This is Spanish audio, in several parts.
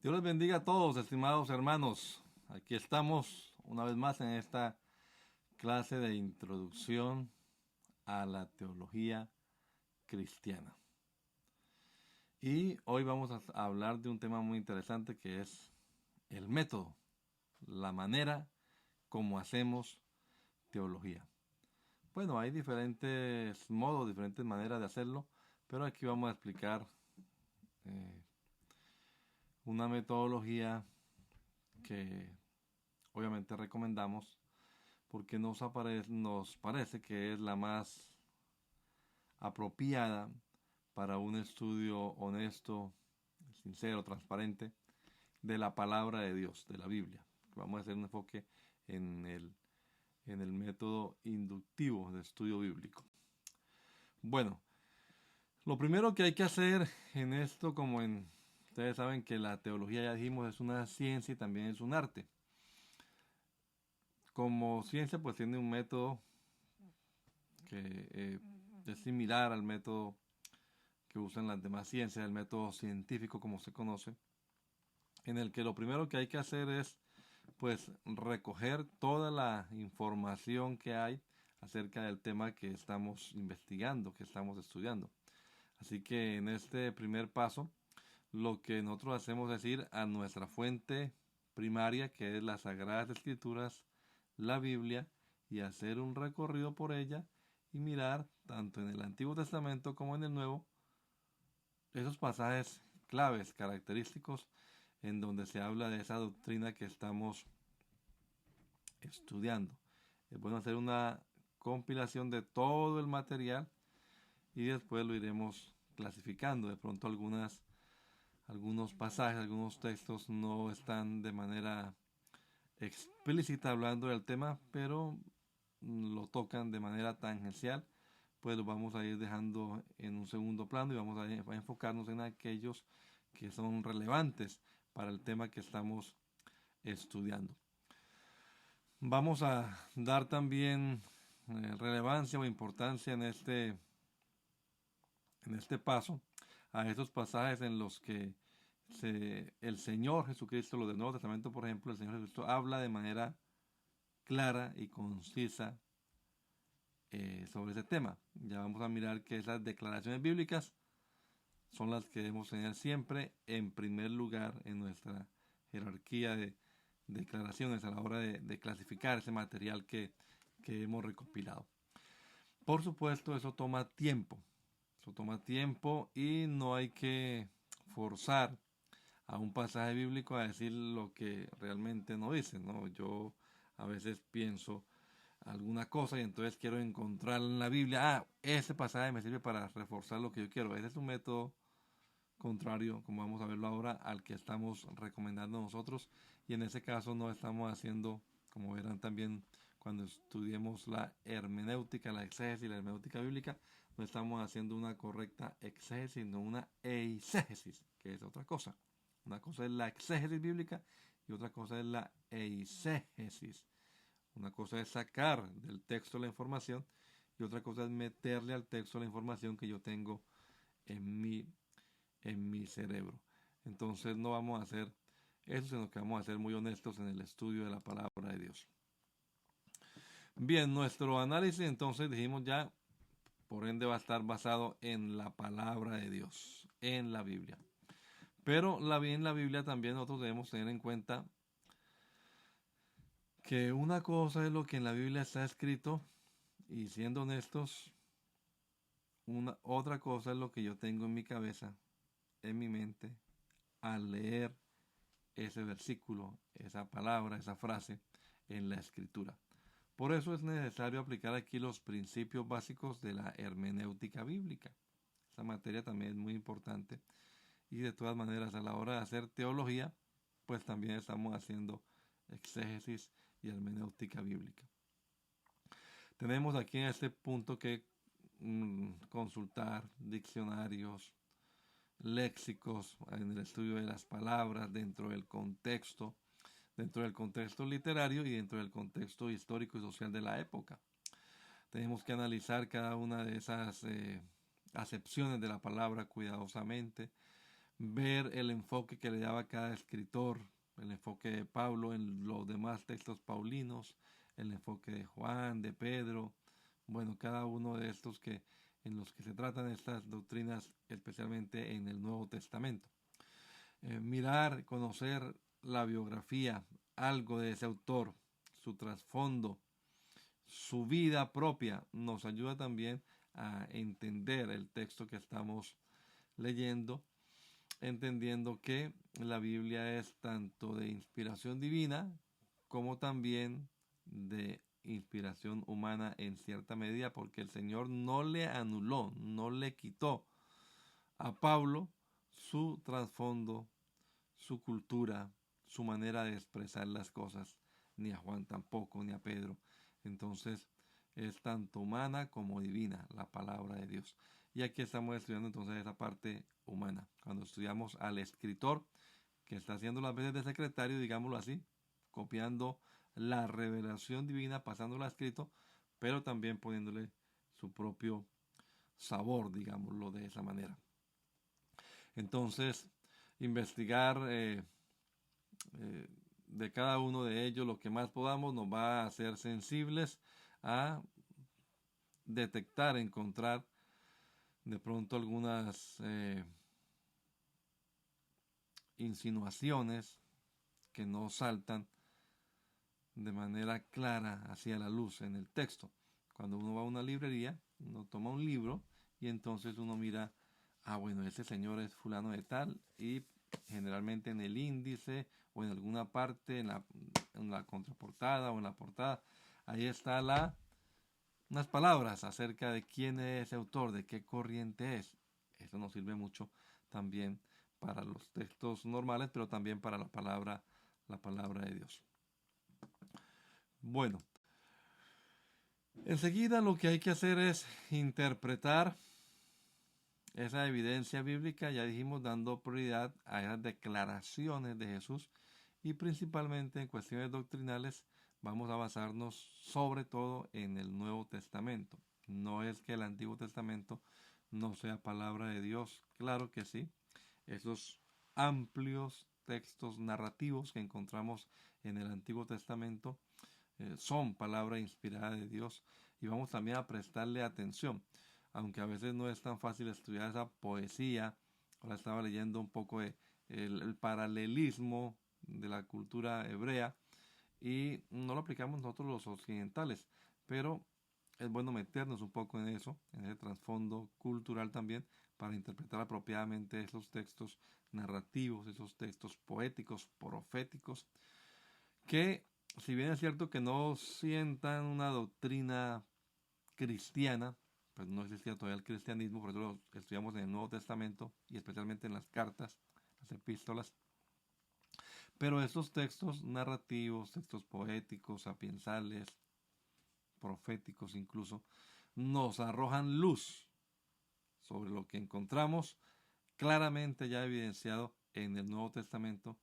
Dios les bendiga a todos, estimados hermanos. Aquí estamos una vez más en esta clase de introducción a la teología cristiana. Y hoy vamos a hablar de un tema muy interesante que es el método, la manera como hacemos teología. Bueno, hay diferentes modos, diferentes maneras de hacerlo, pero aquí vamos a explicar eh, una metodología que obviamente recomendamos porque nos parece que es la más apropiada para un estudio honesto, sincero, transparente de la palabra de Dios, de la Biblia. Vamos a hacer un enfoque en el método inductivo de estudio bíblico. Bueno, lo primero que hay que hacer en esto, ustedes saben que la teología, ya dijimos, es una ciencia y también es un arte. Como ciencia, pues tiene un método que es similar al método que usan las demás ciencias, el método científico como se conoce, en el que lo primero que hay que hacer es pues recoger toda la información que hay acerca del tema que estamos investigando, que estamos estudiando. Así que en este primer paso, lo que nosotros hacemos es ir a nuestra fuente primaria, que es las Sagradas Escrituras, la Biblia, y hacer un recorrido por ella y mirar, tanto en el Antiguo Testamento como en el Nuevo, esos pasajes claves, característicos, en donde se habla de esa doctrina que estamos estudiando. Es bueno hacer una compilación de todo el material y después lo iremos clasificando. De pronto algunos pasajes, algunos textos no están de manera explícita hablando del tema, pero lo tocan de manera tangencial, pues lo vamos a ir dejando en un segundo plano y vamos a enfocarnos en aquellos que son relevantes para el tema que estamos estudiando. Vamos a dar también relevancia o importancia en este paso a esos pasajes en los que el Señor Jesucristo, los del Nuevo Testamento, por ejemplo, el Señor Jesucristo habla de manera clara y concisa sobre ese tema. Ya vamos a mirar que esas declaraciones bíblicas son las que debemos tener siempre en primer lugar en nuestra jerarquía de declaraciones a la hora de clasificar ese material que hemos recopilado. Por supuesto, eso toma tiempo. Eso toma tiempo y no hay que forzar a un pasaje bíblico a decir lo que realmente no dice, ¿no? Yo a veces pienso alguna cosa y entonces quiero encontrar en la Biblia, ese pasaje me sirve para reforzar lo que yo quiero. Ese es un método contrario, como vamos a verlo ahora, al que estamos recomendando nosotros, y en ese caso no estamos haciendo, como verán también cuando estudiemos la hermenéutica, la exégesis, la hermenéutica bíblica, no estamos haciendo una correcta exégesis, sino una eisegesis, que es otra cosa. Una cosa es la exégesis bíblica y otra cosa es la eisegesis. Una cosa es sacar del texto la información y otra cosa es meterle al texto la información que yo tengo en mi cerebro. Entonces no vamos a hacer eso, sino que vamos a ser muy honestos en el estudio de la palabra de Dios. Bien, nuestro análisis entonces dijimos ya, por ende va a estar basado en la palabra de Dios, en la Biblia. Pero en la Biblia también nosotros debemos tener en cuenta que una cosa es lo que en la Biblia está escrito y siendo honestos, otra cosa es lo que yo tengo en mi cabeza, en mi mente, al leer ese versículo, esa palabra, esa frase en la escritura. Por eso es necesario aplicar aquí los principios básicos de la hermenéutica bíblica. Esta materia también es muy importante y de todas maneras a la hora de hacer teología, pues también estamos haciendo exégesis y hermenéutica bíblica. Tenemos aquí en este punto que consultar diccionarios, léxicos en el estudio de las palabras dentro del contexto literario y dentro del contexto histórico y social de la época. Tenemos que analizar cada una de esas acepciones de la palabra cuidadosamente, ver el enfoque que le daba cada escritor, el enfoque de Pablo en los demás textos paulinos, el enfoque de Juan, de Pedro, bueno, cada uno de estos en los que se tratan estas doctrinas, especialmente en el Nuevo Testamento. Mirar, conocer la biografía, algo de ese autor, su trasfondo, su vida propia, nos ayuda también a entender el texto que estamos leyendo, entendiendo que la Biblia es tanto de inspiración divina como también de inspiración humana en cierta medida, porque el Señor no le anuló, no le quitó a Pablo su trasfondo, su cultura, su manera de expresar las cosas, ni a Juan tampoco, ni a Pedro. Entonces es tanto humana como divina la palabra de Dios. Y aquí estamos estudiando entonces esa parte humana. Cuando estudiamos al escritor que está haciendo las veces de secretario, digámoslo así, copiando la revelación divina, pasándola a escrito, pero también poniéndole su propio sabor, digámoslo de esa manera. Entonces, investigar de cada uno de ellos lo que más podamos nos va a hacer sensibles a detectar, encontrar de pronto algunas insinuaciones que no saltan de manera clara hacia la luz en el texto. Cuando uno va a una librería, uno toma un libro y entonces uno mira, bueno, ese señor es fulano de tal, y generalmente en el índice o en alguna parte, en la contraportada o en la portada, ahí está unas palabras acerca de quién es ese autor, de qué corriente es. Eso nos sirve mucho también para los textos normales, pero también para la palabra de Dios. Bueno, enseguida lo que hay que hacer es interpretar esa evidencia bíblica, ya dijimos, dando prioridad a esas declaraciones de Jesús, y principalmente en cuestiones doctrinales vamos a basarnos sobre todo en el Nuevo Testamento. No es que el Antiguo Testamento no sea palabra de Dios, claro que sí. Esos amplios textos narrativos que encontramos en el Antiguo Testamento son palabra inspirada de Dios, y vamos también a prestarle atención, aunque a veces no es tan fácil estudiar esa poesía. Ahora estaba leyendo un poco el paralelismo de la cultura hebrea, y no lo aplicamos nosotros los occidentales, pero es bueno meternos un poco en eso, en ese trasfondo cultural también, para interpretar apropiadamente esos textos narrativos, esos textos poéticos, proféticos, que si bien es cierto que no sientan una doctrina cristiana, pues no existía todavía el cristianismo, por eso lo estudiamos en el Nuevo Testamento y especialmente en las cartas, las epístolas. Pero estos textos narrativos, textos poéticos, sapiensales, proféticos incluso, nos arrojan luz sobre lo que encontramos claramente ya evidenciado en el Nuevo Testamento,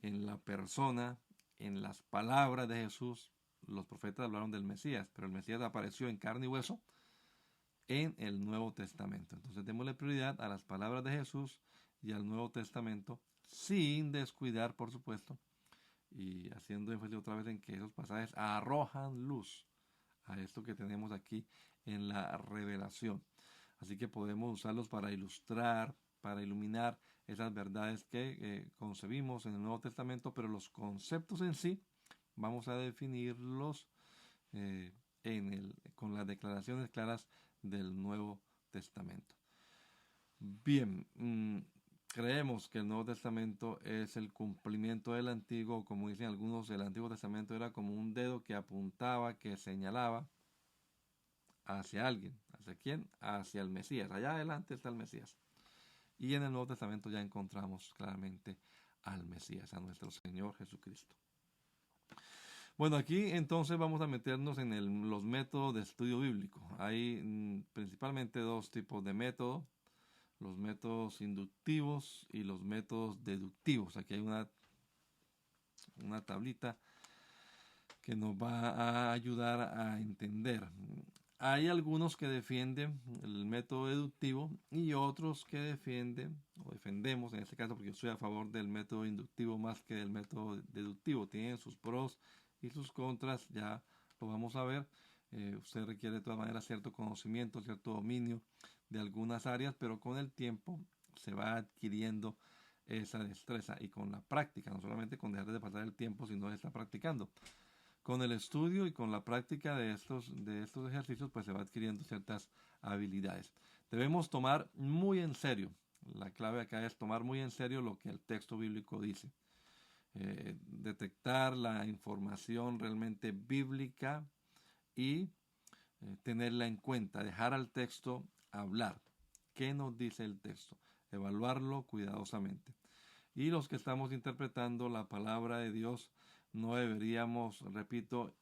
en la persona, en las palabras de Jesús. Los profetas hablaron del Mesías, pero el Mesías apareció en carne y hueso en el Nuevo Testamento. Entonces démosle prioridad a las palabras de Jesús y al Nuevo Testamento, sin descuidar, por supuesto, y haciendo énfasis otra vez en que esos pasajes arrojan luz a esto que tenemos aquí en la revelación. Así que podemos usarlos para ilustrar, para iluminar esas verdades que concebimos en el Nuevo Testamento, pero los conceptos en sí vamos a definirlos con las declaraciones claras del Nuevo Testamento. Bien, creemos que el Nuevo Testamento es el cumplimiento del Antiguo. Como dicen algunos, el Antiguo Testamento era como un dedo que apuntaba, que señalaba hacia alguien. ¿Hacia quién? Hacia el Mesías. Allá adelante está el Mesías. Y en el Nuevo Testamento ya encontramos claramente al Mesías, a nuestro Señor Jesucristo. Bueno, aquí entonces vamos a meternos en los métodos de estudio bíblico. Hay principalmente dos tipos de métodos: los métodos inductivos y los métodos deductivos. Aquí hay una tablita que nos va a ayudar a entender. Hay algunos que defienden el método deductivo y otros que defienden, o defendemos en este caso, porque yo estoy a favor del método inductivo más que del método deductivo. Tienen sus pros y sus contras, ya lo vamos a ver. Usted requiere de todas maneras cierto conocimiento, cierto dominio de algunas áreas, pero con el tiempo se va adquiriendo esa destreza y con la práctica, no solamente con dejar de pasar el tiempo, sino de estar practicando. Con el estudio y con la práctica de estos ejercicios, pues se va adquiriendo ciertas habilidades. Debemos tomar muy en serio, la clave acá es tomar muy en serio lo que el texto bíblico dice. Detectar la información realmente bíblica y tenerla en cuenta, dejar al texto hablar. ¿Qué nos dice el texto? Evaluarlo cuidadosamente. Y los que estamos interpretando la palabra de Dios, no deberíamos, repito,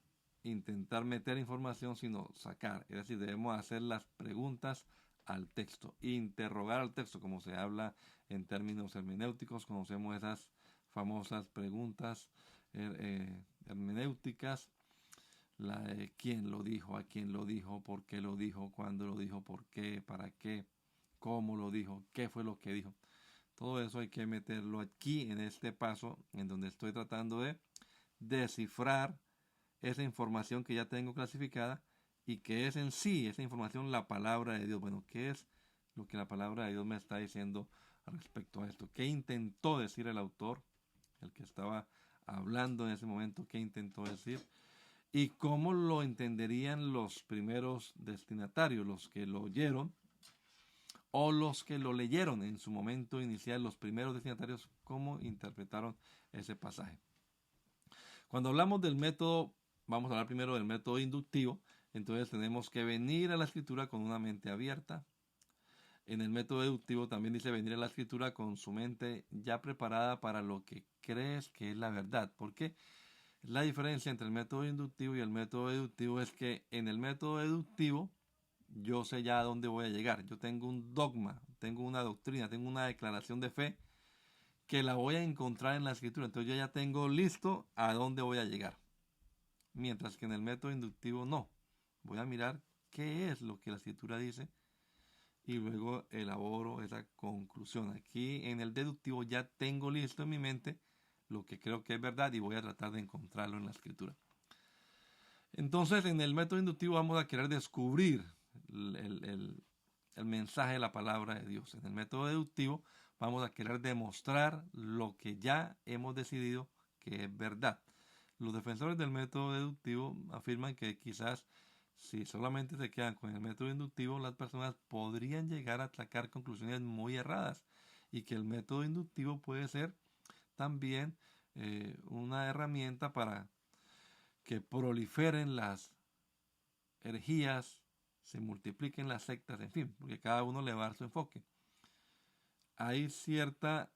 intentar meter información, sino sacar. Es decir, debemos hacer las preguntas al texto, interrogar al texto, como se habla en términos hermenéuticos. Conocemos esas famosas preguntas hermenéuticas, la de quién lo dijo, a quién lo dijo, por qué lo dijo, cuándo lo dijo, por qué, para qué, cómo lo dijo, qué fue lo que dijo. Todo eso hay que meterlo aquí en este paso en donde estoy tratando de descifrar esa información que ya tengo clasificada y que es en sí esa información la palabra de Dios. Bueno, ¿qué es lo que la palabra de Dios me está diciendo respecto a esto? ¿Qué intentó decir el autor, el que estaba hablando en ese momento? ¿Qué intentó decir? ¿Y cómo lo entenderían los primeros destinatarios, los que lo oyeron o los que lo leyeron en su momento inicial, los primeros destinatarios, cómo interpretaron ese pasaje? Cuando hablamos del método, vamos a hablar primero del método inductivo. Entonces tenemos que venir a la escritura con una mente abierta. En el método deductivo también dice venir a la escritura con su mente ya preparada para lo que crees que es la verdad. ¿Por qué? La diferencia entre el método inductivo y el método deductivo es que en el método deductivo yo sé ya a dónde voy a llegar. Yo tengo un dogma, tengo una doctrina, tengo una declaración de fe que la voy a encontrar en la escritura. Entonces yo ya tengo listo a dónde voy a llegar. Mientras que en el método inductivo no. Voy a mirar qué es lo que la escritura dice y luego elaboro esa conclusión. Aquí en el deductivo ya tengo listo en mi mente lo que creo que es verdad y voy a tratar de encontrarlo en la escritura. Entonces en el método inductivo vamos a querer descubrir el mensaje de la palabra de Dios. En el método deductivo vamos a querer demostrar lo que ya hemos decidido que es verdad. Los defensores del método deductivo afirman que quizás si solamente se quedan con el método inductivo, las personas podrían llegar a sacar conclusiones muy erradas y que el método inductivo puede ser también una herramienta para que proliferen las herejías, se multipliquen las sectas, en fin, porque cada uno le va a dar su enfoque. Hay cierta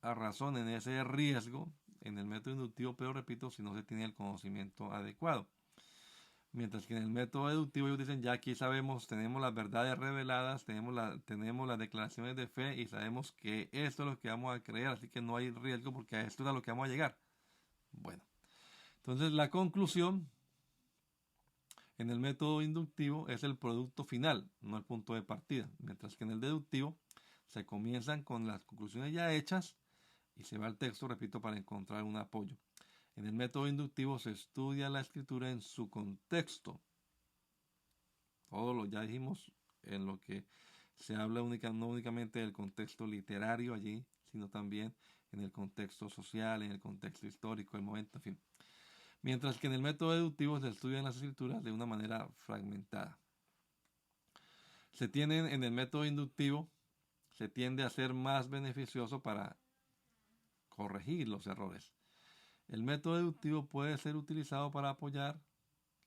razón en ese riesgo en el método inductivo, pero repito, si no se tiene el conocimiento adecuado. Mientras que en el método deductivo ellos dicen, ya aquí sabemos, tenemos las verdades reveladas, tenemos las declaraciones de fe y sabemos que esto es lo que vamos a creer, así que no hay riesgo porque a esto es a lo que vamos a llegar. Bueno, entonces la conclusión en el método inductivo es el producto final, no el punto de partida. Mientras que en el deductivo se comienzan con las conclusiones ya hechas y se va al texto, repito, para encontrar un apoyo. En el método inductivo se estudia la escritura en su contexto. Todo lo ya dijimos en lo que se habla no únicamente del contexto literario allí, sino también en el contexto social, en el contexto histórico, el momento, en fin. Mientras que en el método deductivo se estudian las escrituras de una manera fragmentada. Se tienen en el método inductivo, se tiende a ser más beneficioso para corregir los errores. El método deductivo puede ser utilizado para apoyar,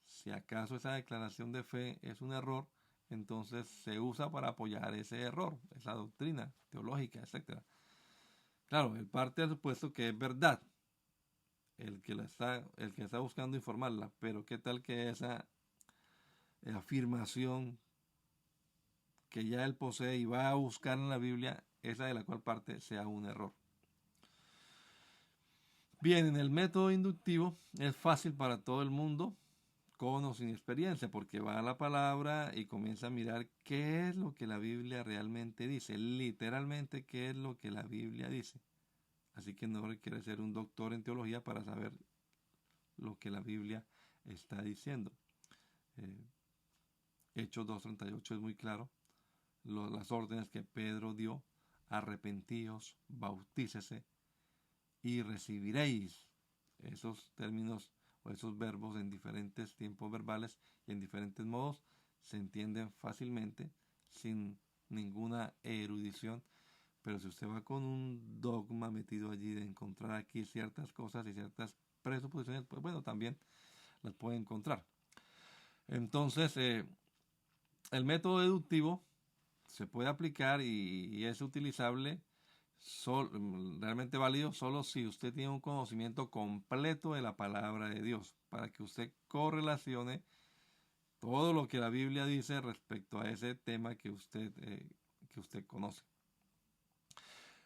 si acaso esa declaración de fe es un error, entonces se usa para apoyar ese error, esa doctrina teológica, etc. Claro, él parte del supuesto que es verdad, el que está buscando informarla, pero qué tal que esa afirmación que ya él posee y va a buscar en la Biblia, esa de la cual parte sea un error. Bien, en el método inductivo es fácil para todo el mundo con o sin experiencia, porque va a la palabra y comienza a mirar qué es lo que la Biblia realmente dice, literalmente qué es lo que la Biblia dice. Así que no requiere ser un doctor en teología para saber lo que la Biblia está diciendo. Hechos 2:38 es muy claro. Las órdenes que Pedro dio: arrepentíos, bautícese y recibiréis. Esos términos o esos verbos en diferentes tiempos verbales y en diferentes modos se entienden fácilmente sin ninguna erudición. Pero si usted va con un dogma metido allí de encontrar aquí ciertas cosas y ciertas presuposiciones, pues bueno, también las puede encontrar. Entonces, el método deductivo se puede aplicar y es utilizable, realmente válido, solo si usted tiene un conocimiento completo de la palabra de Dios, para que usted correlacione todo lo que la Biblia dice respecto a ese tema que usted conoce.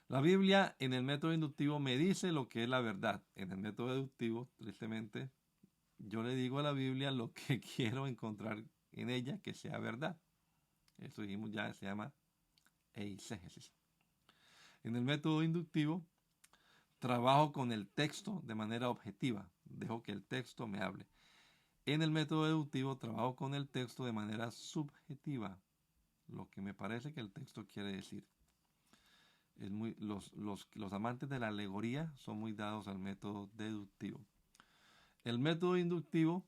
La Biblia en el método inductivo me dice lo que es la verdad. En el método deductivo, tristemente, yo le digo a la Biblia lo que quiero encontrar en ella que sea verdad. Eso dijimos ya, se llama eisegesis. En el método inductivo, trabajo con el texto de manera objetiva. Dejo que el texto me hable. En el método deductivo, trabajo con el texto de manera subjetiva. Lo que me parece que el texto quiere decir. Los amantes de la alegoría son muy dados al método deductivo. El método inductivo,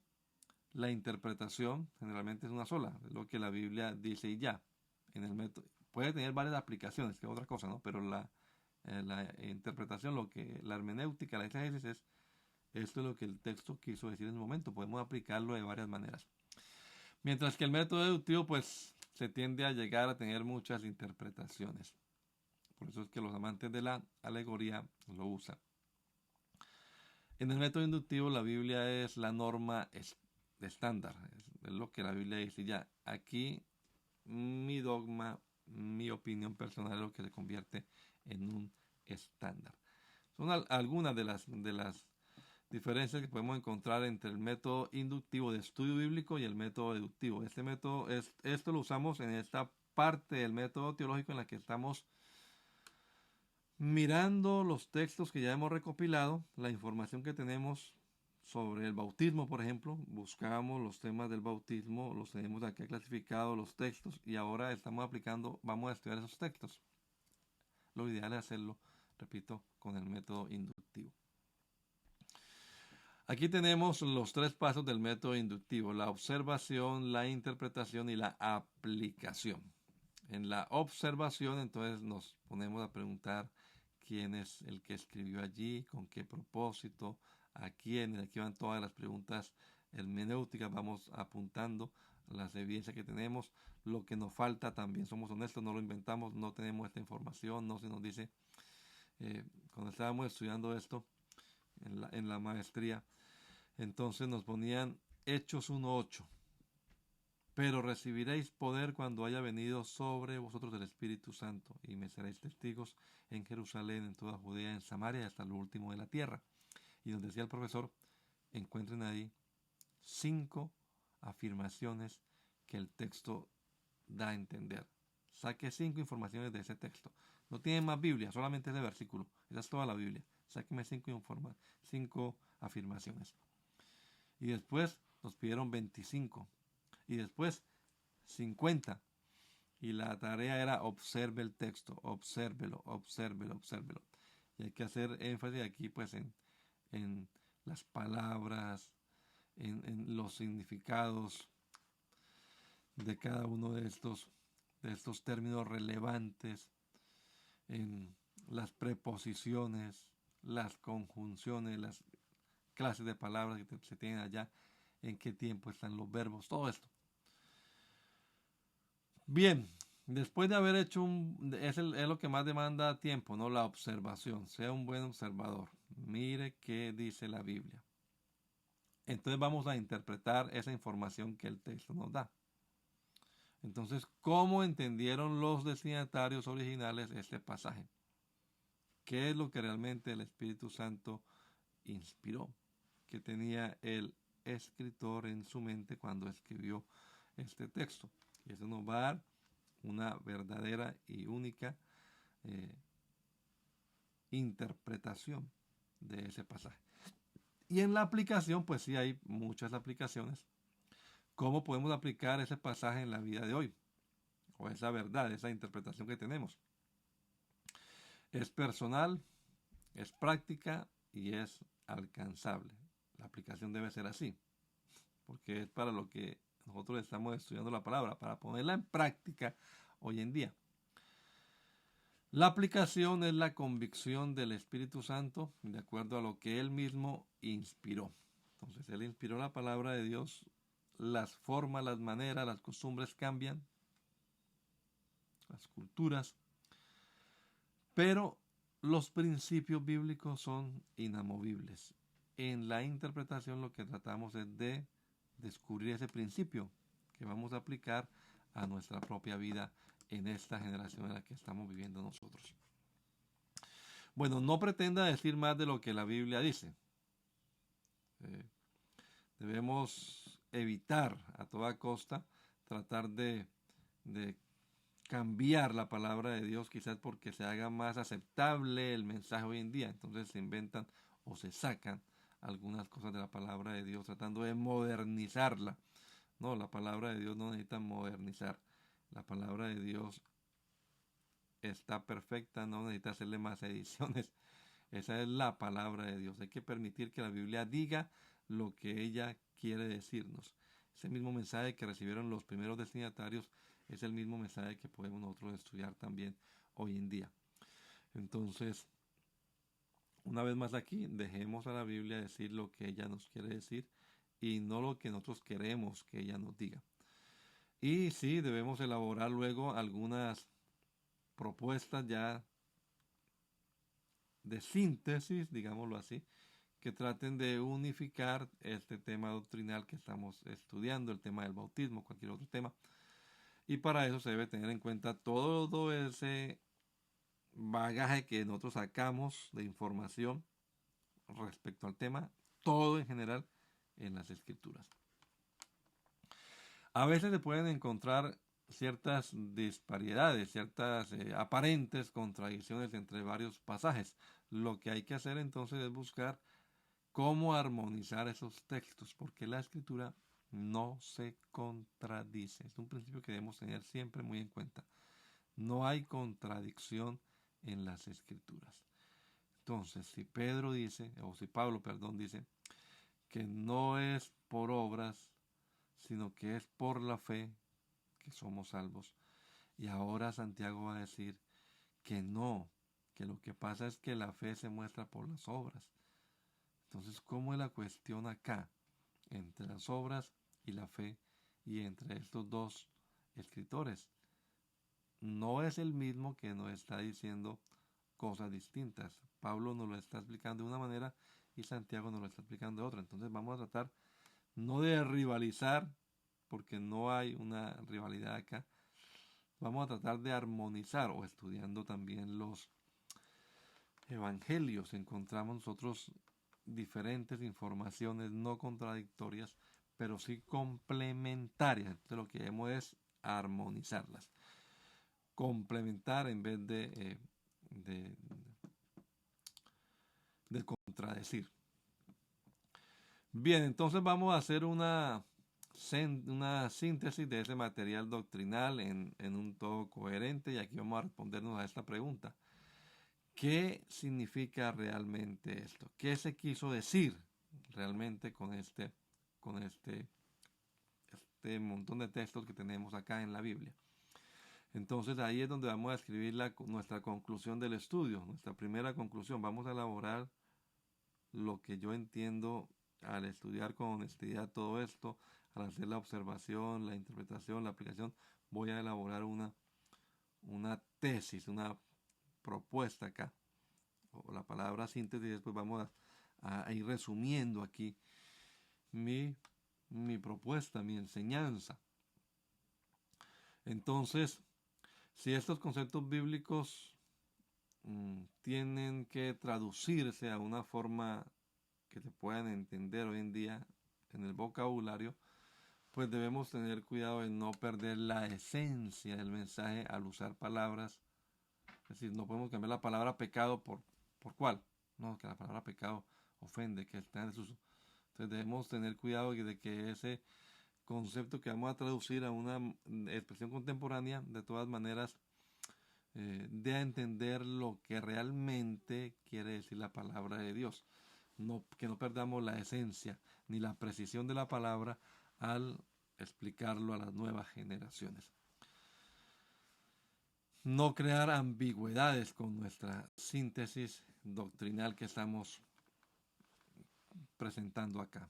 la interpretación generalmente es una sola, es lo que la Biblia dice y ya. En el método, puede tener varias aplicaciones, que es otra cosa, ¿no? Pero la interpretación, la hermenéutica, la exégesis es esto es lo que el texto quiso decir en el momento. Podemos aplicarlo de varias maneras. Mientras que el método deductivo, pues, se tiende a llegar a tener muchas interpretaciones. Por eso es que los amantes de la alegoría lo usan. En el método inductivo, la Biblia es la norma estándar. Es lo que la Biblia dice. Ya, aquí mi dogma, mi opinión personal es lo que se convierte en un estándar. Son algunas de las diferencias que podemos encontrar entre el método inductivo de estudio bíblico y el método deductivo. Esto lo usamos en esta parte del método teológico en la que estamos mirando los textos que ya hemos recopilado, la información que tenemos sobre el bautismo, por ejemplo. Buscamos los temas del bautismo, los tenemos aquí clasificados, los textos, y ahora vamos a estudiar esos textos. Lo ideal es hacerlo, repito, con el método inductivo. Aquí tenemos los 3 pasos del método inductivo: la observación, la interpretación y la aplicación. En la observación, entonces nos ponemos a preguntar quién es el que escribió allí, con qué propósito, a quién. Aquí van todas las preguntas hermenéuticas, vamos apuntando las evidencias que tenemos, lo que nos falta también, somos honestos, no lo inventamos, no tenemos esta información, no se nos dice. Cuando estábamos estudiando esto en la maestría, entonces nos ponían Hechos 1:8. Pero recibiréis poder cuando haya venido sobre vosotros el Espíritu Santo, y me seréis testigos en Jerusalén, en toda Judea, en Samaria, hasta lo último de la tierra. Y nos decía el profesor, encuentren ahí 5 afirmaciones que el texto da a entender. Saque 5 informaciones de ese texto. No tiene más Biblia, solamente ese versículo. Esa es toda la Biblia. Sáqueme 5 afirmaciones. Y después nos pidieron 25. Y después 50. Y la tarea era observe el texto, obsérvelo. Y hay que hacer énfasis aquí pues en las palabras, en los significados de cada uno de estos términos relevantes, en las preposiciones, las conjunciones, las clases de palabras que se tienen allá, en qué tiempo están los verbos, todo esto. Bien, después de haber hecho es lo que más demanda tiempo, ¿no? La observación. Sea un buen observador. Mire qué dice la Biblia. Entonces vamos a interpretar esa información que el texto nos da. Entonces, ¿cómo entendieron los destinatarios originales este pasaje? ¿Qué es lo que realmente el Espíritu Santo inspiró? ¿Qué tenía el escritor en su mente cuando escribió este texto. Y eso nos va a dar una verdadera y única interpretación de ese pasaje. Y en la aplicación, pues sí hay muchas aplicaciones. ¿Cómo podemos aplicar ese pasaje en la vida de hoy? O esa verdad, esa interpretación que tenemos. Es personal, es práctica y es alcanzable. La aplicación debe ser así, porque es para lo que nosotros estamos estudiando la palabra, para ponerla en práctica hoy en día. La aplicación es la convicción del Espíritu Santo de acuerdo a lo que Él mismo inspiró. Entonces Él inspiró la palabra de Dios, las formas, las maneras, las costumbres cambian, las culturas, pero los principios bíblicos son inamovibles. En la interpretación lo que tratamos es de descubrir ese principio que vamos a aplicar a nuestra propia vida en esta generación en la que estamos viviendo nosotros. Bueno, no pretenda decir más de lo que la Biblia dice. Debemos evitar a toda costa tratar de cambiar la palabra de Dios, quizás porque se haga más aceptable el mensaje hoy en día. Entonces se inventan o se sacan algunas cosas de la palabra de Dios tratando de modernizarla. No, la palabra de Dios no necesita modernizar. La palabra de Dios está perfecta, no necesita hacerle más ediciones. Esa es la palabra de Dios. Hay que permitir que la Biblia diga lo que ella quiere decirnos. Ese mismo mensaje que recibieron los primeros destinatarios es el mismo mensaje que podemos nosotros estudiar también hoy en día. Entonces, una vez más aquí, dejemos a la Biblia decir lo que ella nos quiere decir y no lo que nosotros queremos que ella nos diga. Y sí, debemos elaborar luego algunas propuestas ya de síntesis, digámoslo así, que traten de unificar este tema doctrinal que estamos estudiando, el tema del bautismo, cualquier otro tema. Y para eso se debe tener en cuenta todo ese bagaje que nosotros sacamos de información respecto al tema, todo en general en las escrituras. A veces se pueden encontrar ciertas disparidades, ciertas aparentes contradicciones entre varios pasajes. Lo que hay que hacer entonces es buscar cómo armonizar esos textos, porque la escritura no se contradice. Es un principio que debemos tener siempre muy en cuenta. No hay contradicción en las escrituras. Entonces, si Pedro dice, o si Pablo, perdón, dice que no es por obras, sino que es por la fe que somos salvos. Y ahora Santiago va a decir que no, que lo que pasa es que la fe se muestra por las obras. Entonces, ¿cómo es la cuestión acá entre las obras y la fe y entre estos dos escritores? No es el mismo que nos está diciendo cosas distintas. Pablo nos lo está explicando de una manera y Santiago nos lo está explicando de otra. Entonces vamos a tratar no de rivalizar, porque no hay una rivalidad acá. Vamos a tratar de armonizar, o estudiando también los evangelios encontramos nosotros diferentes informaciones no contradictorias, pero sí complementarias. Entonces lo que queremos es armonizarlas, complementar en vez de contradecir. Bien, entonces vamos a hacer una síntesis de ese material doctrinal en un todo coherente y aquí vamos a respondernos a esta pregunta. ¿Qué significa realmente esto? ¿Qué se quiso decir realmente con este montón de textos que tenemos acá en la Biblia? Entonces ahí es donde vamos a escribir nuestra conclusión del estudio, nuestra primera conclusión. Vamos a elaborar lo que yo entiendo al estudiar con honestidad todo esto, al hacer la observación, la interpretación, la aplicación. Voy a elaborar una tesis, una propuesta acá, o la palabra síntesis, y después vamos a ir resumiendo aquí mi propuesta, mi enseñanza. Entonces, si estos conceptos bíblicos tienen que traducirse a una forma que se puedan entender hoy en día, en el vocabulario, pues debemos tener cuidado de no perder la esencia del mensaje al usar palabras. Es decir, no podemos cambiar la palabra pecado por cuál. No, que la palabra pecado ofende, que está en desuso. Entonces debemos tener cuidado de que ese concepto que vamos a traducir a una expresión contemporánea, de todas maneras, dé a entender lo que realmente quiere decir la palabra de Dios. No, que no perdamos la esencia ni la precisión de la palabra al explicarlo a las nuevas generaciones. No crear ambigüedades con nuestra síntesis doctrinal que estamos presentando acá.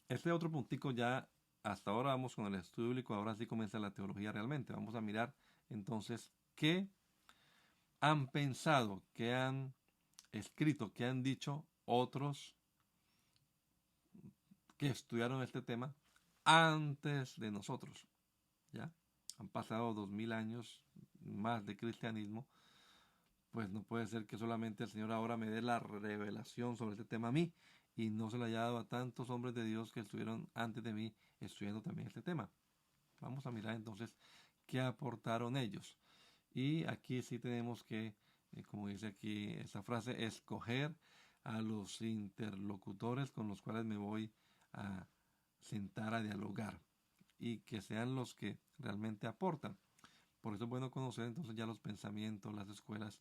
Este otro puntico ya, hasta ahora vamos con el estudio bíblico, ahora sí comienza la teología realmente. Vamos a mirar entonces qué han pensado, qué han escrito, qué han dicho otros que estudiaron este tema antes de nosotros. ¿Ya? Han pasado 2000 años más de cristianismo, pues no puede ser que solamente el Señor ahora me dé la revelación sobre este tema a mí y no se lo haya dado a tantos hombres de Dios que estuvieron antes de mí estudiando también este tema. Vamos a mirar entonces qué aportaron ellos. Y aquí sí tenemos que, como dice aquí esta frase, escoger a los interlocutores con los cuales me voy a sentar a dialogar y que sean los que realmente aportan. Por eso es bueno conocer entonces ya los pensamientos, las escuelas,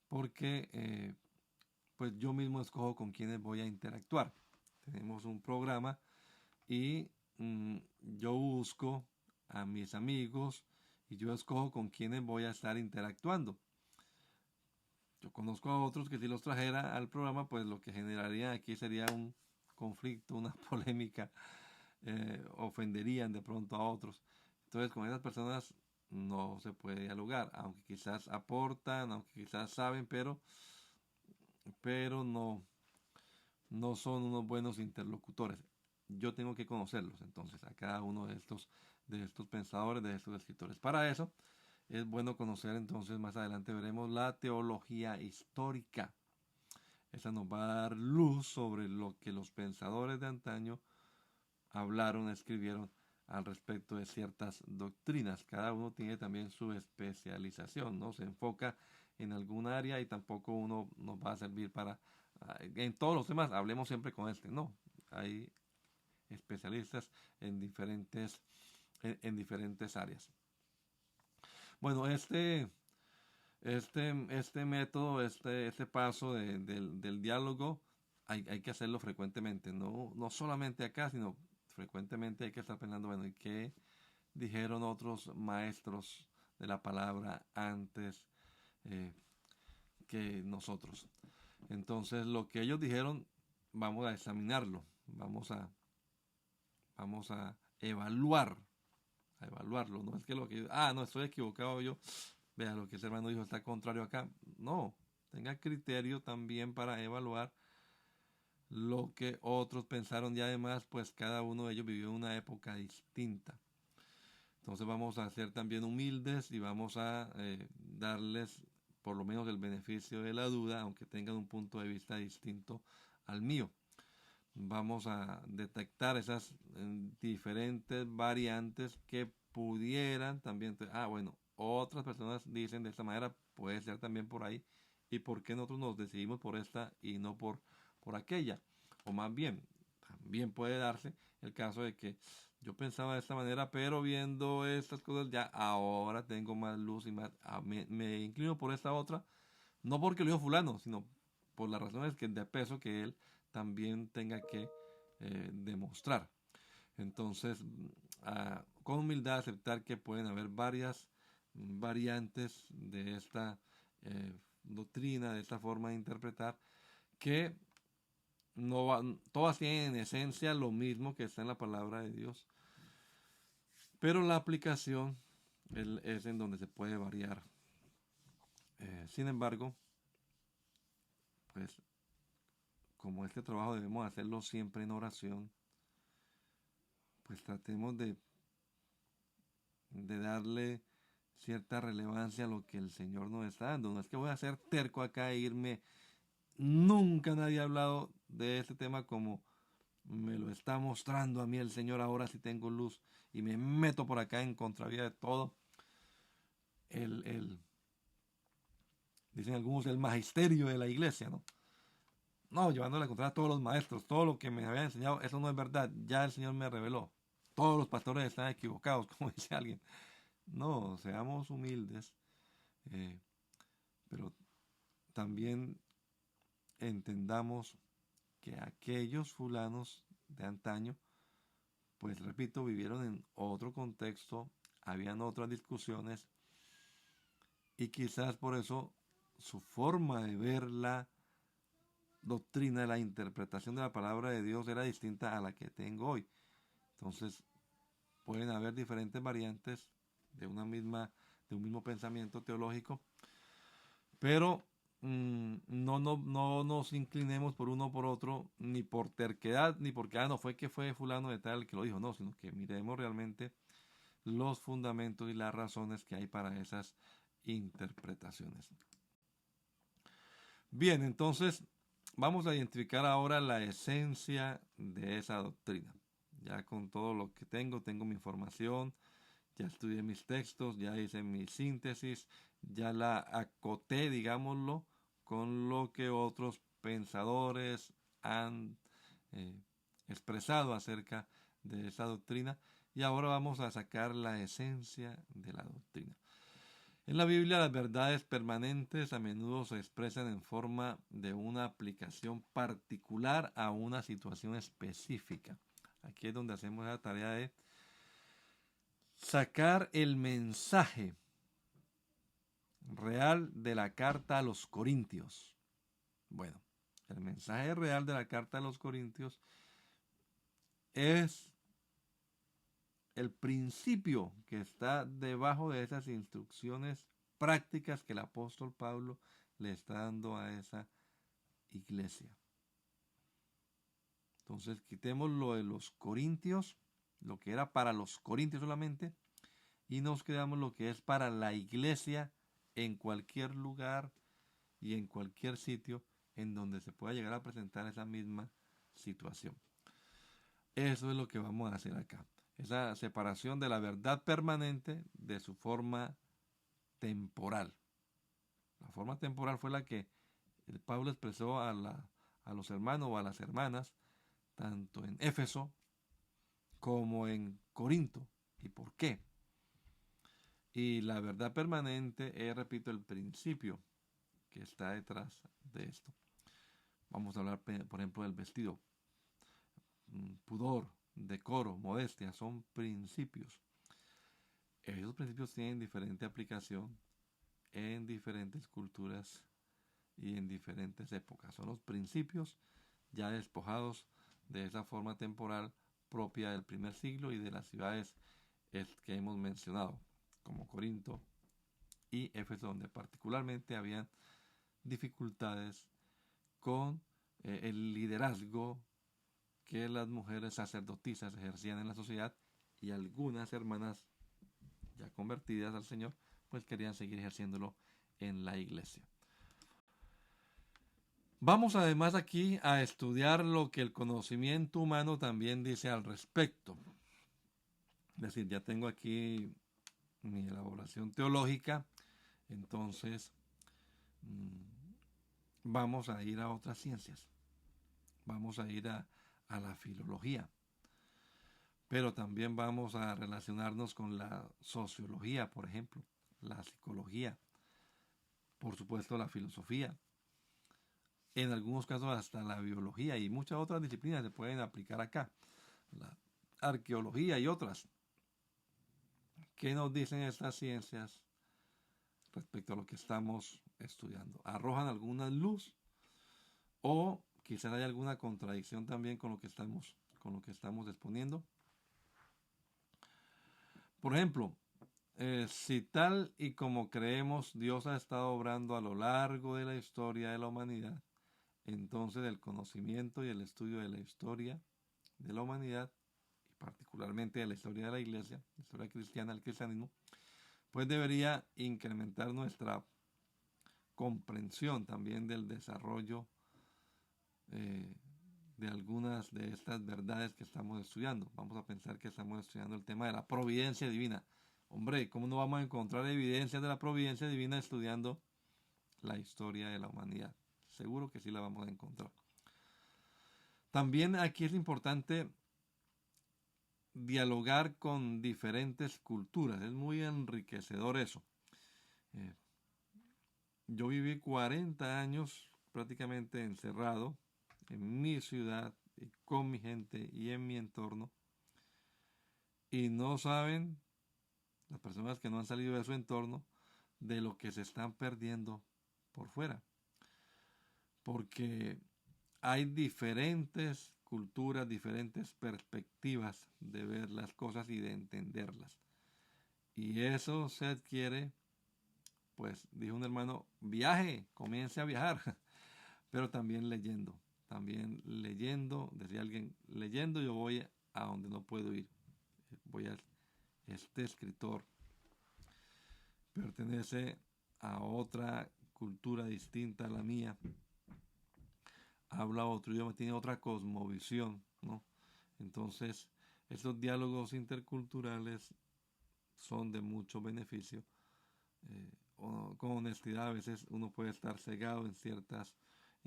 porque pues yo mismo escojo con quienes voy a interactuar. Tenemos un programa y yo busco a mis amigos y yo escojo con quienes voy a estar interactuando. Yo conozco a otros que si los trajera al programa, pues lo que generaría aquí sería un conflicto, una polémica, ofenderían de pronto a otros. Entonces con esas personas no se puede dialogar, aunque quizás aportan, aunque quizás saben, pero no son unos buenos interlocutores. Yo tengo que conocerlos entonces a cada uno de estos pensadores, de estos escritores. Para eso es bueno conocer entonces, más adelante veremos la teología histórica. Esa nos va a dar luz sobre lo que los pensadores de antaño hablaron, escribieron al respecto de ciertas doctrinas. Cada uno tiene también su especialización, ¿no? Se enfoca en algún área y tampoco uno nos va a servir para... En todos los temas hablemos siempre con este, no. Hay especialistas en diferentes áreas. Bueno, este método, este paso del diálogo, hay que hacerlo frecuentemente, no solamente acá, sino frecuentemente hay que estar pensando, bueno, ¿y qué dijeron otros maestros de la palabra antes que nosotros? Entonces, lo que ellos dijeron, vamos a examinarlo, vamos a evaluarlo. No es que lo que, no, estoy equivocado yo, vea, lo que ese hermano dijo está contrario acá. No, tenga criterio también para evaluar lo que otros pensaron y además, pues cada uno de ellos vivió una época distinta. Entonces vamos a ser también humildes y vamos a darles por lo menos el beneficio de la duda, aunque tengan un punto de vista distinto al mío. Vamos a detectar esas diferentes variantes que pudieran también, bueno, otras personas dicen de esta manera, puede ser también por ahí, y por qué nosotros nos decidimos por esta y no por aquella. O más bien, también puede darse el caso de que yo pensaba de esta manera, pero viendo estas cosas ya ahora tengo más luz y más, me inclino por esta otra, no porque lo dijo fulano, sino por las razones de peso que él también tenga que demostrar. Entonces, con humildad aceptar que pueden haber varias variantes de esta doctrina, de esta forma de interpretar, que no todas tienen en esencia lo mismo que está en la palabra de Dios, pero la aplicación es en donde se puede variar. Sin embargo, pues como este trabajo debemos hacerlo siempre en oración, pues tratemos de darle cierta relevancia a lo que el Señor nos está dando. No es que voy a ser terco acá e irme. Nunca nadie ha hablado de este tema como me lo está mostrando a mí el Señor ahora si tengo luz y me meto por acá en contravía de todo dicen algunos, el magisterio de la iglesia, ¿no? No, llevándole a contra a todos los maestros, todo lo que me habían enseñado, eso no es verdad, ya el Señor me reveló. Todos los pastores están equivocados, como dice alguien. No, seamos humildes, eh, pero también entendamos que aquellos fulanos de antaño, pues repito, vivieron en otro contexto, habían otras discusiones y quizás por eso su forma de ver la doctrina, la interpretación de la palabra de Dios era distinta a la que tengo hoy. Entonces, pueden haber diferentes variantes de de un mismo pensamiento teológico, pero no nos inclinemos por uno o por otro, ni por terquedad, ni porque, no fue que fue fulano de tal el que lo dijo, no, sino que miremos realmente los fundamentos y las razones que hay para esas interpretaciones. Bien, entonces vamos a identificar ahora la esencia de esa doctrina. Ya con todo lo que tengo mi información, ya estudié mis textos, ya hice mi síntesis, ya la acoté, digámoslo, con lo que otros pensadores han eh, expresado acerca de esa doctrina. Y ahora vamos a sacar la esencia de la doctrina. En la Biblia las verdades permanentes a menudo se expresan en forma de una aplicación particular a una situación específica. Aquí es donde hacemos la tarea de sacar el mensaje real de la carta a los Corintios. Bueno, el mensaje real de la carta a los Corintios es el principio que está debajo de esas instrucciones prácticas que el apóstol Pablo le está dando a esa iglesia. Entonces quitemos lo de los corintios, lo que era para los corintios solamente, y nos quedamos lo que es para la iglesia en cualquier lugar y en cualquier sitio en donde se pueda llegar a presentar esa misma situación. Eso es lo que vamos a hacer acá. Esa separación de la verdad permanente de su forma temporal. La forma temporal fue la que el Pablo expresó a los hermanos o a las hermanas, tanto en Éfeso como en Corinto. ¿Y por qué? Y la verdad permanente es, repito, el principio que está detrás de esto. Vamos a hablar, por ejemplo, del vestido. Pudor, decoro, modestia, son principios. Esos principios tienen diferente aplicación en diferentes culturas y en diferentes épocas. Son los principios ya despojados de esa forma temporal propia del primer siglo y de las ciudades que hemos mencionado, como Corinto y Éfeso, donde particularmente habían dificultades con el liderazgo que las mujeres sacerdotisas ejercían en la sociedad, y algunas hermanas ya convertidas al Señor pues querían seguir ejerciéndolo en la iglesia. Vamos además aquí a estudiar lo que el conocimiento humano también dice al respecto. Es decir, ya tengo aquí mi elaboración teológica, entonces vamos a ir a otras ciencias. Vamos a ir a la filología. Pero también vamos a relacionarnos con la sociología, por ejemplo, la psicología, por supuesto la filosofía, en algunos casos hasta la biología y muchas otras disciplinas se pueden aplicar acá, la arqueología y otras. ¿Qué nos dicen estas ciencias respecto a lo que estamos estudiando? ¿Arrojan alguna luz o quizás hay alguna contradicción también con lo que estamos exponiendo? Por ejemplo, si tal y como creemos Dios ha estado obrando a lo largo de la historia de la humanidad, entonces el conocimiento y el estudio de la historia de la humanidad, y particularmente de la historia de la iglesia, la historia cristiana, el cristianismo, pues debería incrementar nuestra comprensión también del desarrollo de algunas de estas verdades que estamos estudiando. Vamos a pensar que estamos estudiando el tema de la providencia divina. Hombre, ¿cómo no vamos a encontrar evidencias de la providencia divina estudiando la historia de la humanidad? Seguro que sí la vamos a encontrar. También aquí es importante dialogar con diferentes culturas. Es muy enriquecedor eso. Eh, yo viví 40 años prácticamente encerrado en mi ciudad y con mi gente y en mi entorno. Y no saben, las personas que no han salido de su entorno, de lo que se están perdiendo por fuera. Porque hay diferentes culturas, diferentes perspectivas de ver las cosas y de entenderlas. Y eso se adquiere, pues dijo un hermano, viaje, comience a viajar, pero también leyendo, decía alguien, leyendo yo voy a donde no puedo ir. Voy a este escritor, pertenece a otra cultura distinta a la mía, habla otro idioma, tiene otra cosmovisión, ¿no? Entonces, estos diálogos interculturales son de mucho beneficio. Con honestidad, a veces uno puede estar cegado en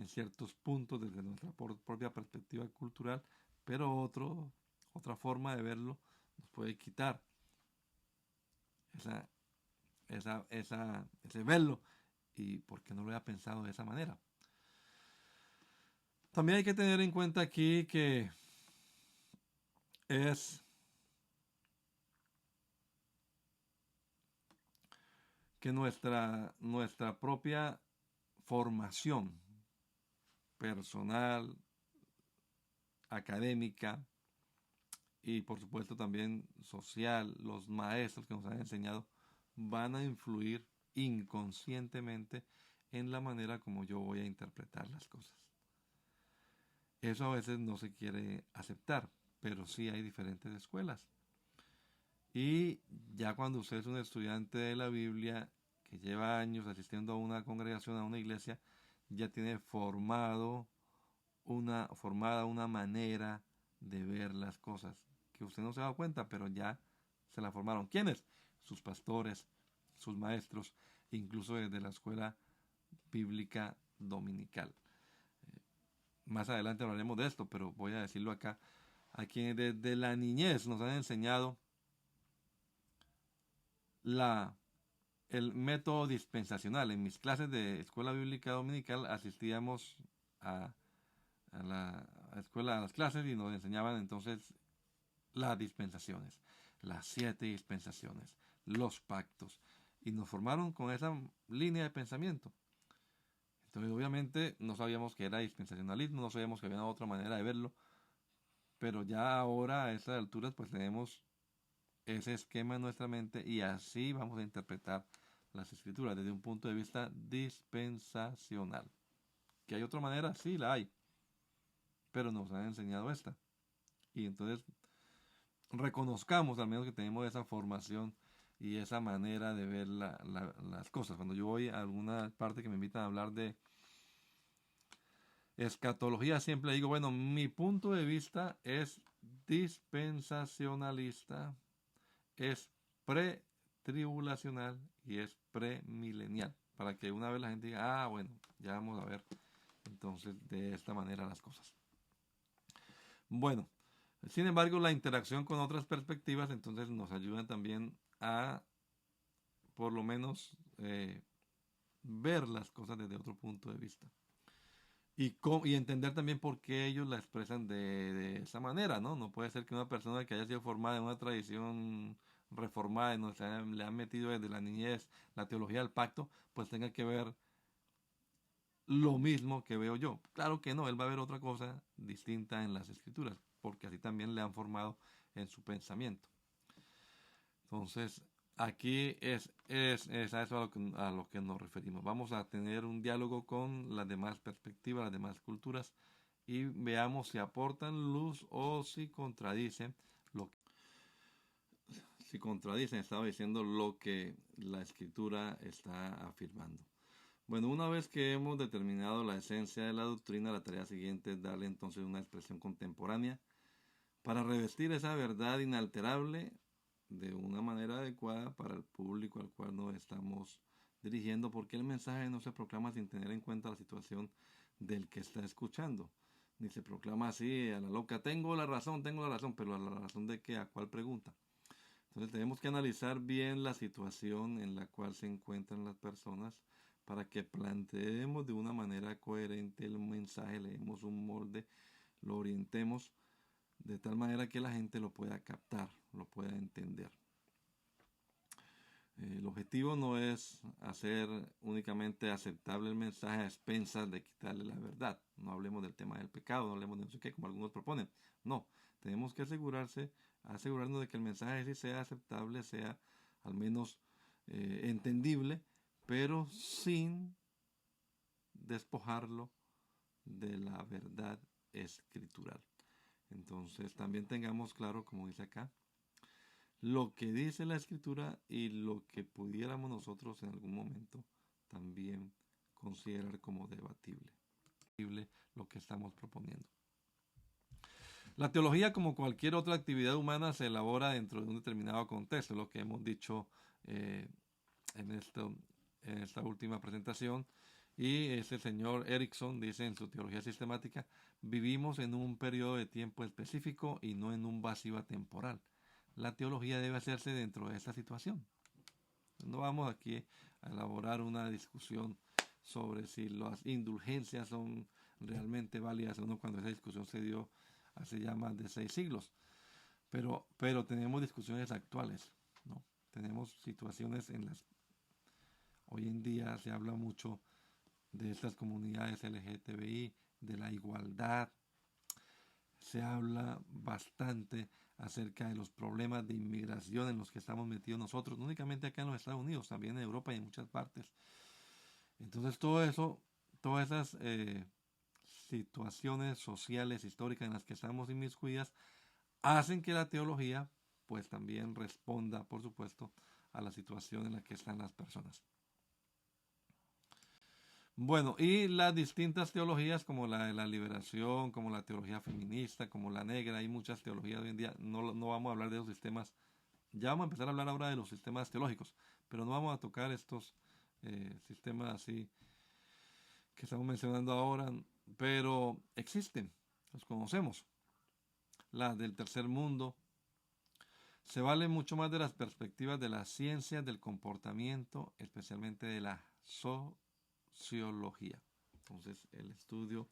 ciertos puntos desde nuestra propia perspectiva cultural, pero otra forma de verlo nos puede quitar ese verlo. ¿Y por qué no lo había pensado de esa manera? También hay que tener en cuenta aquí que es que nuestra propia formación personal, académica y por supuesto también social, los maestros que nos han enseñado, van a influir inconscientemente en la manera como yo voy a interpretar las cosas. Eso a veces no se quiere aceptar, pero sí hay diferentes escuelas. Y ya cuando usted es un estudiante de la Biblia que lleva años asistiendo a una congregación, a una iglesia, ya tiene formada una manera de ver las cosas que usted no se da cuenta, pero ya se la formaron. ¿Quiénes? Sus pastores, sus maestros, incluso desde la escuela bíblica dominical. Más adelante hablaremos de esto, pero voy a decirlo acá. A quienes desde la niñez nos han enseñado el método dispensacional. En mis clases de escuela bíblica dominical asistíamos a la escuela, a las clases y nos enseñaban entonces las dispensaciones, las 7 dispensaciones, los pactos y nos formaron con esa línea de pensamiento. Entonces obviamente no sabíamos que era dispensacionalismo, no sabíamos que había otra manera de verlo, pero ya ahora a estas alturas pues tenemos ese esquema en nuestra mente y así vamos a interpretar las escrituras desde un punto de vista dispensacional. ¿Que hay otra manera? Sí, la hay, pero nos han enseñado esta. Y entonces reconozcamos al menos que tenemos esa formación y esa manera de ver las cosas. Cuando yo voy a alguna parte que me invitan a hablar de escatología, siempre digo, bueno, mi punto de vista es dispensacionalista, es pre-tribulacional y es premilenial. Para que una vez la gente diga, ah, bueno, ya vamos a ver entonces de esta manera las cosas. Bueno, sin embargo, la interacción con otras perspectivas entonces nos ayuda también a, por lo menos, ver las cosas desde otro punto de vista. Y entender también por qué ellos la expresan de esa manera, ¿no? No puede ser que una persona que haya sido formada en una tradición reformada y le han metido desde la niñez la teología del pacto, pues tenga que ver lo mismo que veo yo. Claro que no, él va a ver otra cosa distinta en las escrituras, porque así también le han formado en su pensamiento. Entonces, aquí es a eso a lo que nos referimos. Vamos a tener un diálogo con las demás perspectivas, las demás culturas, y veamos si aportan luz o si contradicen estaba diciendo lo que la escritura está afirmando. Bueno, una vez que hemos determinado la esencia de la doctrina, la tarea siguiente es darle entonces una expresión contemporánea para revestir esa verdad inalterable de una manera adecuada para el público al cual nos estamos dirigiendo, porque el mensaje no se proclama sin tener en cuenta la situación del que está escuchando, ni se proclama así a la loca, tengo la razón, pero a la razón de qué, a cuál pregunta. Entonces tenemos que analizar bien la situación en la cual se encuentran las personas para que planteemos de una manera coherente el mensaje, leemos un molde, lo orientemos de tal manera que la gente lo pueda captar, lo pueda entender. El objetivo no es hacer únicamente aceptable el mensaje a expensas de quitarle la verdad. No hablemos del tema del pecado, no hablemos de no sé qué, como algunos proponen. No, tenemos que asegurarnos de que el mensaje sí sea aceptable, sea al menos entendible, pero sin despojarlo de la verdad escritural. Entonces también tengamos claro, como dice acá, lo que dice la escritura y lo que pudiéramos nosotros en algún momento también considerar como debatible lo que estamos proponiendo. La teología, como cualquier otra actividad humana, se elabora dentro de un determinado contexto, lo que hemos dicho en, en esta última presentación. Y ese señor Erickson dice en su teología sistemática, vivimos en un periodo de tiempo específico y no en un vacío atemporal. La teología debe hacerse dentro de esta situación. No vamos aquí a elaborar una discusión sobre si las indulgencias son realmente válidas o no, cuando esa discusión se dio hace ya más de 6 siglos. Pero tenemos discusiones actuales, ¿no? Tenemos situaciones en las hoy en día se habla mucho de estas comunidades LGTBI, de la igualdad. Se habla bastante acerca de los problemas de inmigración en los que estamos metidos nosotros, no únicamente acá en los Estados Unidos, también en Europa y en muchas partes. Entonces todo eso, todas esas situaciones sociales, históricas en las que estamos inmiscuidas, hacen que la teología pues también responda, por supuesto, a la situación en la que están las personas. Bueno, y las distintas teologías como la de la liberación, como la teología feminista, como la negra, hay muchas teologías hoy en día, no vamos a hablar de esos sistemas, ya vamos a empezar a hablar ahora de los sistemas teológicos, pero no vamos a tocar estos sistemas así que estamos mencionando ahora, pero existen, los conocemos. Las del tercer mundo, se vale mucho más de las perspectivas de las ciencias del comportamiento, especialmente de la sociología. Entonces, el estudio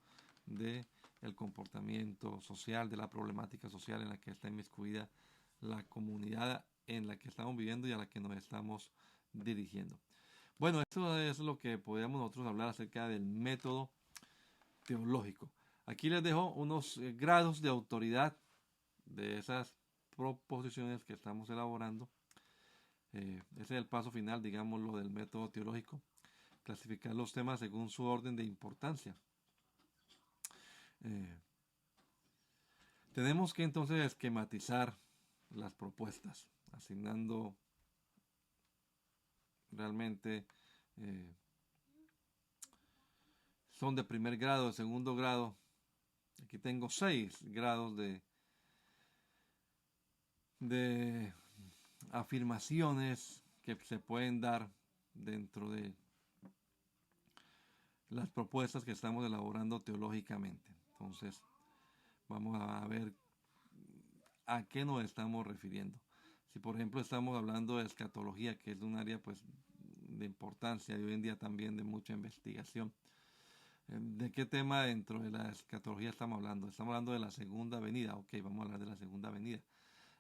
de el comportamiento social, de la problemática social en la que está inmiscuida la comunidad en la que estamos viviendo y a la que nos estamos dirigiendo. Bueno, esto es lo que podríamos nosotros hablar acerca del método teológico. Aquí les dejo unos grados de autoridad de esas proposiciones que estamos elaborando. Ese es el paso final, digámoslo, del método teológico. Clasificar los temas según su orden de importancia. Tenemos que entonces esquematizar las propuestas, asignando realmente son de primer grado, de segundo grado. Aquí tengo 6 grados de afirmaciones que se pueden dar dentro de las propuestas que estamos elaborando teológicamente. Entonces, vamos a ver a qué nos estamos refiriendo. Si por ejemplo estamos hablando de escatología, que es un área pues de importancia y hoy en día también de mucha investigación, ¿de qué tema dentro de la escatología estamos hablando? Estamos hablando de la segunda venida. Ok, vamos a hablar de la segunda venida.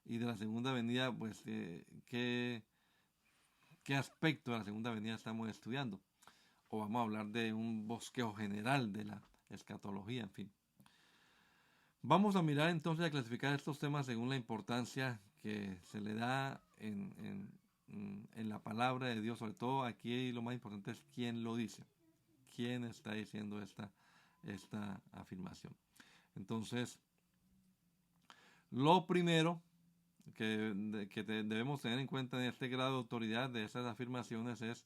Y de la segunda venida, pues, ¿qué aspecto de la segunda venida estamos estudiando? O vamos a hablar de un bosquejo general de la escatología, en fin. Vamos a mirar entonces a clasificar estos temas según la importancia que se le da en la palabra de Dios. Sobre todo aquí lo más importante es quién lo dice, quién está diciendo esta afirmación. Entonces, lo primero que debemos tener en cuenta en este grado de autoridad de esas afirmaciones es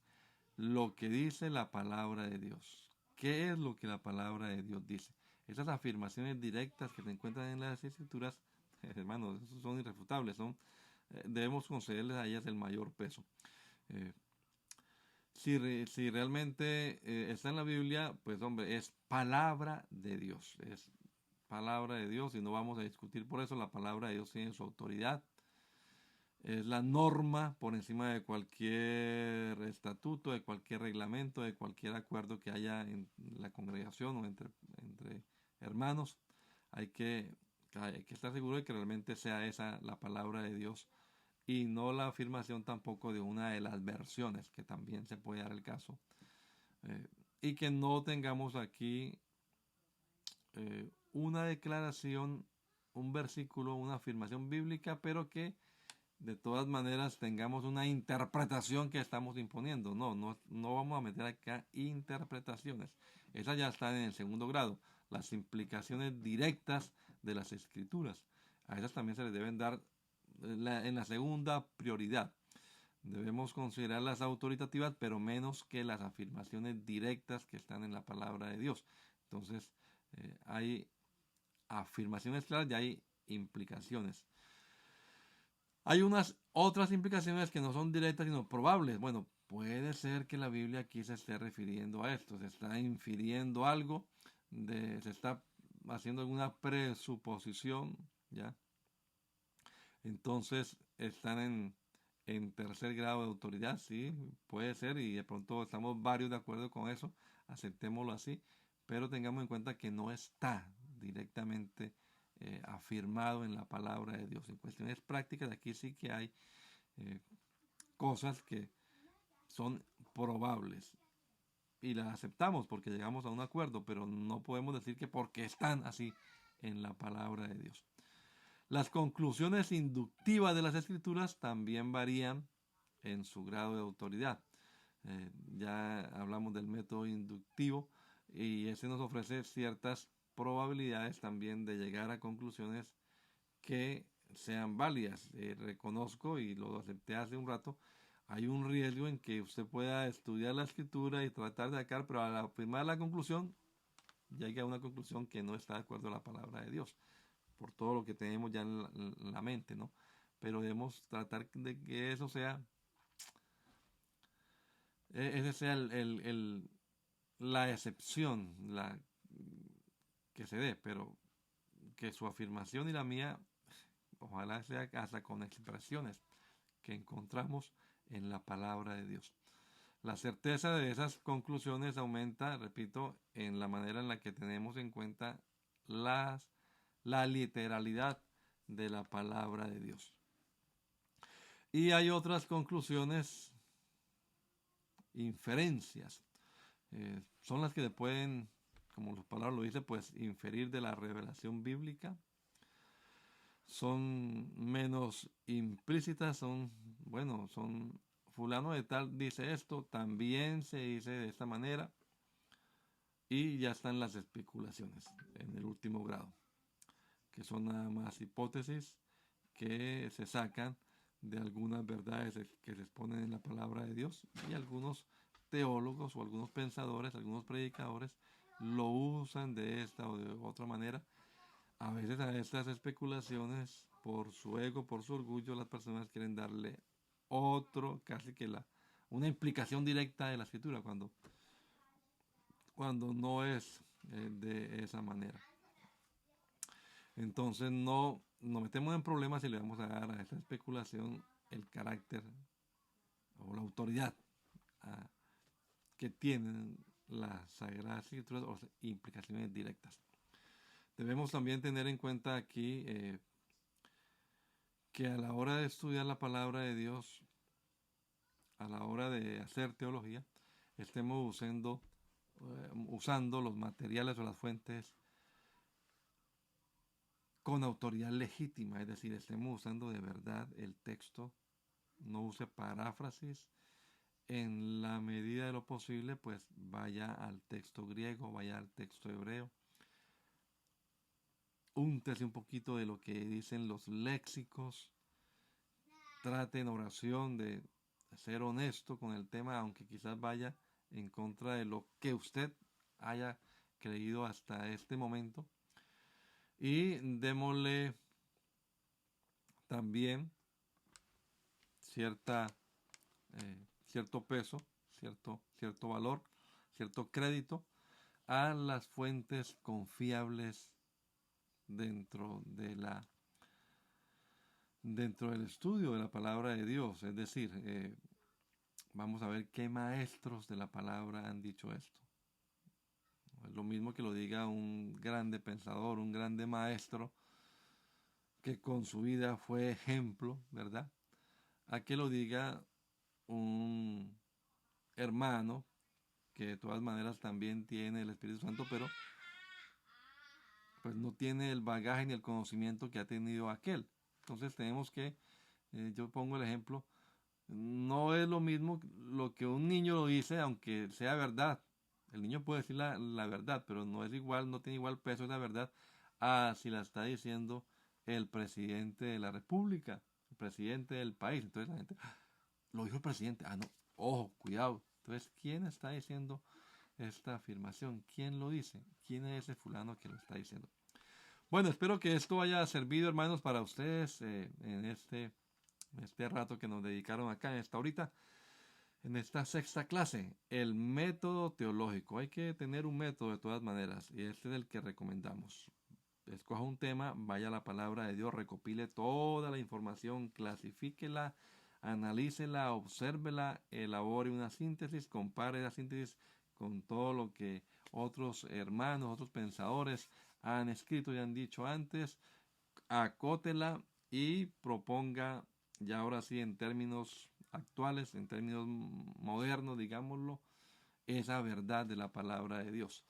lo que dice la palabra de Dios. ¿Qué es lo que la palabra de Dios dice? Esas afirmaciones directas que se encuentran en las Escrituras, hermanos, esos son irrefutables, debemos concederles a ellas el mayor peso. Eh, si realmente está en la Biblia, pues hombre, es palabra de Dios, es palabra de Dios y no vamos a discutir por eso. La palabra de Dios tiene su autoridad, es la norma por encima de cualquier estatuto, de cualquier reglamento, de cualquier acuerdo que haya en la congregación o entre hermanos. Hay que, hay que estar seguro de que realmente sea esa la palabra de Dios y no la afirmación tampoco de una de las versiones, que también se puede dar el caso. Y que no tengamos aquí una declaración, un versículo, una afirmación bíblica, pero que de todas maneras tengamos una interpretación que estamos imponiendo. No vamos a meter acá interpretaciones. Esas ya están en el segundo grado. Las implicaciones directas de las escrituras. A esas también se les deben dar en la segunda prioridad. Debemos considerar las autoritativas, pero menos que las afirmaciones directas que están en la palabra de Dios. Entonces, hay afirmaciones claras y hay implicaciones. Hay unas otras implicaciones que no son directas sino probables. Bueno, puede ser que la Biblia aquí se esté refiriendo a esto, se está infiriendo algo, se está haciendo alguna presuposición, ¿ya? Entonces están en tercer grado de autoridad, sí, puede ser, y de pronto estamos varios de acuerdo con eso, aceptémoslo así, pero tengamos en cuenta que no está directamente afirmado en la palabra de Dios. En cuestiones prácticas, aquí sí que hay eh, cosas que son probables y las aceptamos porque llegamos a un acuerdo, pero no podemos decir que porque están así en la palabra de Dios. Las conclusiones inductivas de las escrituras también varían en su grado de autoridad. Ya hablamos del método inductivo y ese nos ofrece ciertas probabilidades también de llegar a conclusiones que sean válidas. Reconozco y lo acepté hace un rato, hay un riesgo en que usted pueda estudiar la escritura y tratar de sacar, pero al afirmar la conclusión, llegue a una conclusión que no está de acuerdo a la palabra de Dios, por todo lo que tenemos ya en la mente, ¿no? Pero debemos tratar de que eso sea, ese sea la excepción que se dé, pero que su afirmación y la mía, ojalá sea hasta con expresiones que encontramos en la palabra de Dios. La certeza de esas conclusiones aumenta, repito, en la manera en la que tenemos en cuenta la literalidad de la palabra de Dios. Y hay otras conclusiones, inferencias, son las que se pueden, como la palabra lo dice, pues inferir de la revelación bíblica. Son menos implícitas, son fulano de tal dice esto, también se dice de esta manera, y ya están las especulaciones en el último grado, que son nada más hipótesis que se sacan de algunas verdades que se exponen en la palabra de Dios, y algunos teólogos o algunos pensadores, algunos predicadores lo usan de esta o de otra manera. A veces a estas especulaciones, por su ego, por su orgullo, las personas quieren darle casi que una implicación directa de la escritura, cuando no es de esa manera. Entonces no nos metemos en problemas si le vamos a dar a esta especulación el carácter o la autoridad que tienen las Sagradas Escrituras o implicaciones directas. Debemos también tener en cuenta aquí que a la hora de estudiar la palabra de Dios, a la hora de hacer teología, estemos usando los materiales o las fuentes con autoridad legítima, es decir, estemos usando de verdad el texto, no use paráfrasis, en la medida de lo posible, pues vaya al texto griego, vaya al texto hebreo, úntese un poquito de lo que dicen los léxicos, trate en oración de ser honesto con el tema, aunque quizás vaya en contra de lo que usted haya creído hasta este momento. Y démosle también cierto peso, cierto valor, cierto crédito a las fuentes confiables dentro dentro del estudio de la palabra de Dios. Es decir, vamos a ver qué maestros de la palabra han dicho esto. Es lo mismo que lo diga un grande pensador, un grande maestro, que con su vida fue ejemplo, ¿verdad? A que lo diga un hermano que de todas maneras también tiene el Espíritu Santo, pero pues no tiene el bagaje ni el conocimiento que ha tenido aquel. Entonces tenemos que, yo pongo el ejemplo, no es lo mismo lo que un niño lo dice, aunque sea verdad. El niño puede decir la verdad, pero no es igual, no tiene igual peso esa verdad a si la está diciendo el presidente de la República, el presidente del país. Entonces la gente, "Ah, lo dijo el presidente, ah, no, ojo, cuidado". Entonces, ¿quién está diciendo esta afirmación? ¿Quién lo dice? ¿Quién es ese fulano que lo está diciendo? Bueno, espero que esto haya servido, hermanos, para ustedes en este rato que nos dedicaron acá, en esta horita, en esta sexta clase, el método teológico. Hay que tener un método de todas maneras, y este es el que recomendamos. Escoja un tema, vaya a la palabra de Dios, recopile toda la información, clasifíquela, analícela, obsérvela, elabore una síntesis, compare la síntesis con todo lo que otros hermanos, otros pensadores han escrito y han dicho antes, acótela y proponga, ya ahora sí en términos actuales, en términos modernos, digámoslo, esa verdad de la palabra de Dios.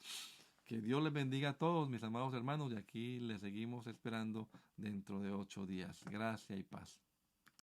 Que Dios les bendiga a todos, mis amados hermanos, y aquí les seguimos esperando dentro de 8 días. Gracia y paz.